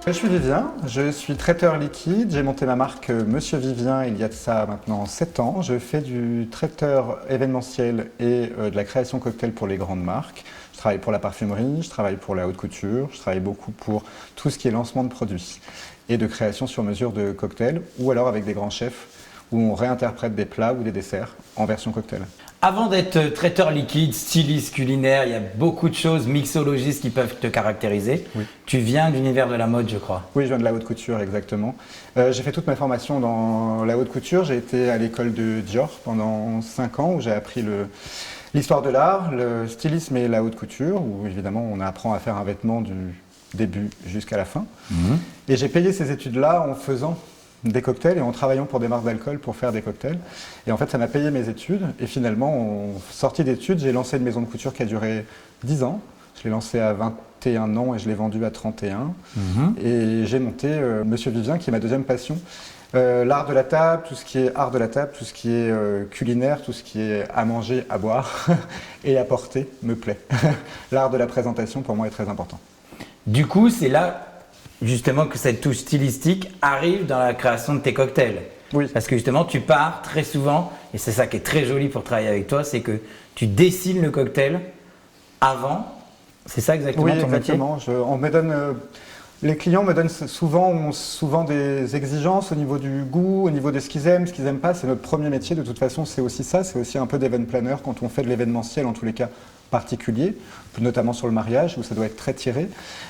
Je suis Vivien, je suis traiteur liquide, j'ai monté ma marque Monsieur Vivien il y a de ça maintenant 7 ans. Je fais du traiteur événementiel et de la création cocktail pour les grandes marques. Je travaille pour la parfumerie, je travaille pour la haute couture, je travaille beaucoup pour tout ce qui est lancement de produits et de création sur mesure de cocktails ou alors avec des grands chefs où on réinterprète des plats ou des desserts en version cocktail. Avant d'être traiteur liquide, styliste culinaire, il y a beaucoup de choses, mixologistes qui peuvent te caractériser. Oui. Tu viens de l'univers de la mode, je crois. Oui, je viens de la haute couture, exactement. J'ai fait toute ma formation dans la haute couture. J'ai été à l'école de Dior pendant 5 ans où j'ai appris l'histoire de l'art, le stylisme et la haute couture, où évidemment on apprend à faire un vêtement du début jusqu'à la fin. Et j'ai payé ces études-là en faisant des cocktails et en travaillant pour des marques d'alcool pour faire des cocktails. Et en fait, ça m'a payé mes études. Et finalement, en sortie d'études, j'ai lancé une maison de couture qui a duré 10 ans. Je l'ai lancée à 21 ans et je l'ai vendue à 31. Et j'ai monté Monsieur Vivien, qui est ma deuxième passion. L'art de la table, tout ce qui est art de la table, tout ce qui est culinaire, tout ce qui est à manger, à boire et à porter me plaît. L'art de la présentation, pour moi, est très important. Du coup, c'est là justement que cette touche stylistique arrive dans la création de tes cocktails. Oui. Parce que justement, tu pars très souvent, et c'est ça qui est très joli pour travailler avec toi, c'est que tu dessines le cocktail avant. C'est ça exactement Oui, ton métier? exactement. Les clients me donnent souvent des exigences au niveau du goût, au niveau de ce qu'ils aiment, ce qu'ils n'aiment pas. C'est notre premier métier, de toute façon, c'est aussi ça. C'est aussi un peu d'event planner quand on fait de l'événementiel, en tous les cas particulier, notamment sur le mariage où ça doit être très tiré.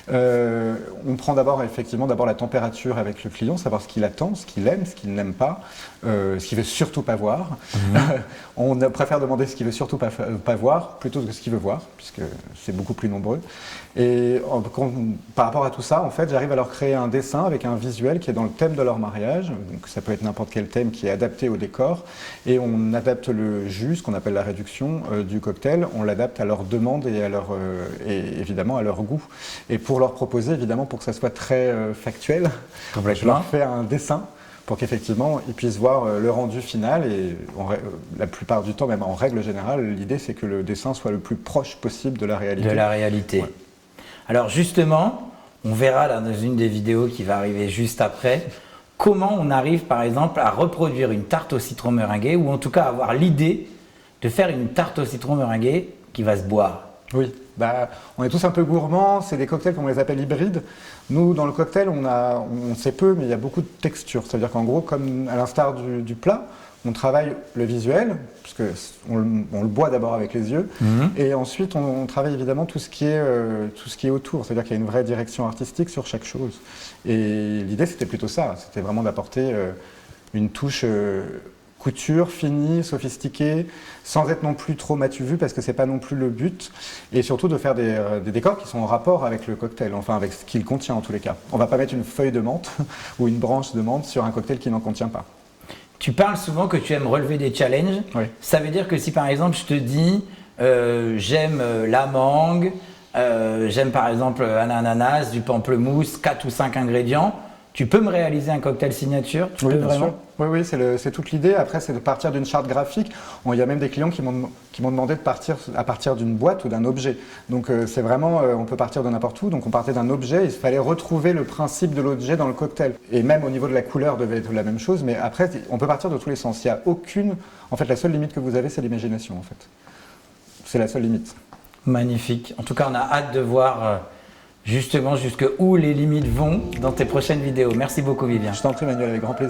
On prend effectivement d'abord la température avec le client, savoir ce qu'il attend, ce qu'il aime, ce qu'il n'aime pas, ce qu'il veut surtout pas voir. On préfère demander ce qu'il veut surtout pas voir plutôt que ce qu'il veut voir, puisque c'est beaucoup plus nombreux. Et par rapport à tout ça, en fait, j'arrive à leur créer un dessin avec un visuel qui est dans le thème de leur mariage. Donc ça peut être n'importe quel thème qui est adapté au décor. Et on adapte le jus, ce qu'on appelle la réduction du cocktail, on l'adapte à leur demande et et évidemment à leur goût. Et pour leur proposer, évidemment, pour que ça soit très factuel, je leur fais un dessin pour qu'effectivement ils puissent voir le rendu final. Et la plupart du temps, même en règle générale, l'idée c'est que le dessin soit le plus proche possible de la réalité. De la réalité. Ouais. Alors justement, on verra là dans une des vidéos qui va arriver juste après, comment on arrive par exemple à reproduire une tarte au citron meringuée, ou en tout cas avoir l'idée de faire une tarte au citron meringuée qui va se boire. Oui, on est tous un peu gourmands, c'est des cocktails qu'on les appelle hybrides. Nous, dans le cocktail, on sait peu, mais il y a beaucoup de textures. C'est-à-dire qu'en gros, comme à l'instar du plat, on travaille le visuel, puisqu'on le boit d'abord avec les yeux, et ensuite on travaille évidemment tout ce qui est autour. C'est-à-dire qu'il y a une vraie direction artistique sur chaque chose. Et l'idée, c'était plutôt ça, c'était vraiment d'apporter une touche couture, finie, sophistiquée, sans être non plus trop matu vu, parce que c'est pas non plus le but, et surtout de faire des décors qui sont en rapport avec le cocktail, enfin avec ce qu'il contient en tous les cas. On va pas mettre une feuille de menthe ou une branche de menthe sur un cocktail qui n'en contient pas. Tu parles souvent que tu aimes relever des challenges. Oui. Ça veut dire que si par exemple je te dis j'aime la mangue, j'aime par exemple un ananas, du pamplemousse, 4 ou 5 ingrédients, tu peux me réaliser un cocktail signature? Tu Oui, peux bien vraiment sûr. Oui, c'est toute l'idée. Après, c'est de partir d'une charte graphique. Il y a même des clients qui m'ont demandé de partir à partir d'une boîte ou d'un objet. Donc c'est vraiment, on peut partir de n'importe où. Donc on partait d'un objet, il fallait retrouver le principe de l'objet dans le cocktail. Et même au niveau de la couleur devait être la même chose. Mais après, on peut partir de tous les sens. Il n'y a aucune... En fait, la seule limite que vous avez, c'est l'imagination, en fait. C'est la seule limite. Magnifique. En tout cas, on a hâte de voir justement jusqu'où les limites vont dans tes prochaines vidéos. Merci beaucoup, Vivien. Je t'en prie, Manuel, avec grand plaisir.